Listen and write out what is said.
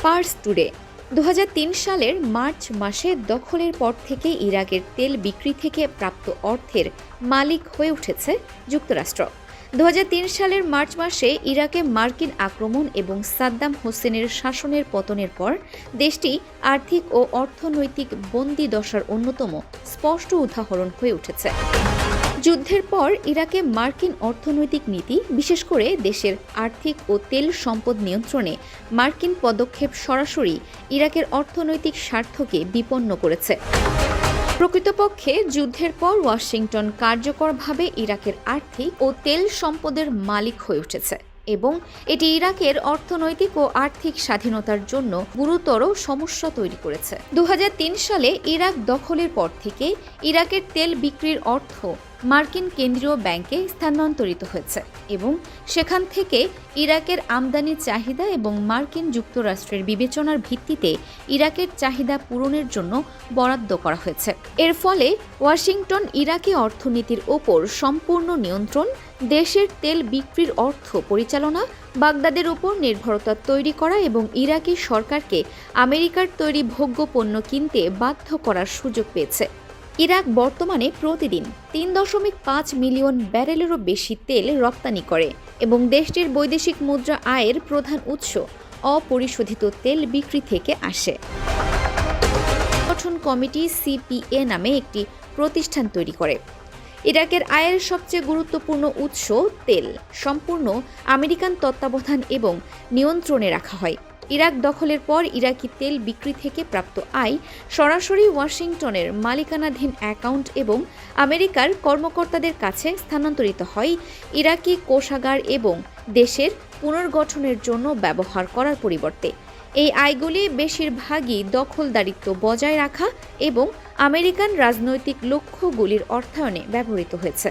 Pars Today ২০০৩ সালের March মাসে দখলের পর থেকে ইরাকের তেল বিক্রি থেকে প্রাপ্ত অর্থের মালিক হয়ে উঠেছে যুক্তরাষ্ট্র। ২০০৩ সালের মার্চ মাসে ইরাকে মার্কিন আক্রমণ এবং সাদ্দাম হোসেনের শাসনের পতনের পর দেশটি আর্থিক ও অর্থনৈতিক বন্দি দশার অন্যতম স্পষ্ট উদাহরণ হয়ে উঠেছে। যুদ্ধের পর ইরাকে মার্কিন অর্থনৈতিক নীতি, বিশেষ করে দেশের আর্থিক ও তেল সম্পদ নিয়ন্ত্রণে মার্কিন পদক্ষেপ সরাসরি ইরাকের অর্থনৈতিক স্বার্থকে বিপন্ন করেছে। প্রকৃতপক্ষে যুদ্ধের পর ওয়াশিংটন কার্যকরভাবে ইরাকের আর্থিক ও তেল সম্পদের মালিক হয়ে উঠেছে এবং এটি ইরাকের অর্থনৈতিক ও আর্থিক স্বাধীনতার জন্য গুরুতর সমস্যা তৈরি করেছে। ২০০৩ সালে ইরাক দখলের পর থেকে ইরাকের তেল বিক্রির অর্থ মার্কিন কেন্দ্রীয় ব্যাংকে স্থানান্তরিত হয়েছে এবং সেখান থেকে ইরাকের আমদানি চাহিদা এবং মার্কিন যুক্তরাষ্ট্রের বিবেচনার ভিত্তিতে ইরাকের চাহিদা পূরণের জন্য বরাদ্দ করা হয়েছে। এর ফলে ওয়াশিংটন ইরাকি অর্থনীতির ওপর সম্পূর্ণ নিয়ন্ত্রণ, দেশের তেল বিক্রির অর্থ পরিচালনা, বাগদাদের উপর নির্ভরতা তৈরি করা এবং ইরাকি সরকারকে আমেরিকার তৈরি ভোগ্য পণ্য কিনতে বাধ্য করার সুযোগ পেয়েছে। ইরাক বর্তমানে প্রতিদিন ৩.৫ মিলিয়ন ব্যারেলেরও বেশি তেল রপ্তানি করে এবং দেশটির বৈদেশিক মুদ্রা আয়ের প্রধান উৎস অপরিশোধিত তেল বিক্রি থেকে আসে। গঠন কমিটি সিপিএ নামে একটি প্রতিষ্ঠান তৈরি করে। ইরাকের আয়ের সবচেয়ে গুরুত্বপূর্ণ উৎস তেল সম্পূর্ণ আমেরিকান তত্ত্বাবধান এবং নিয়ন্ত্রণে রাখা হয়। ইরাক দখলের পর ইরাকি তেল বিক্রি থেকে প্রাপ্ত আয় সরাসরি ওয়াশিংটনের মালিকানাধীন অ্যাকাউন্ট এবং আমেরিকার কর্মকর্তাদের কাছে স্থানান্তরিত হয় ইরাকি কোষাগার এবং দেশের পুনর্গঠনের জন্য ব্যবহার করার পরিবর্তে। এই আয়গুলি বেশিরভাগই দখলদারিত্ব বজায় রাখা এবং আমেরিকান রাজনৈতিক লক্ষ্যগুলির অর্থায়নে ব্যবহৃত হয়েছে।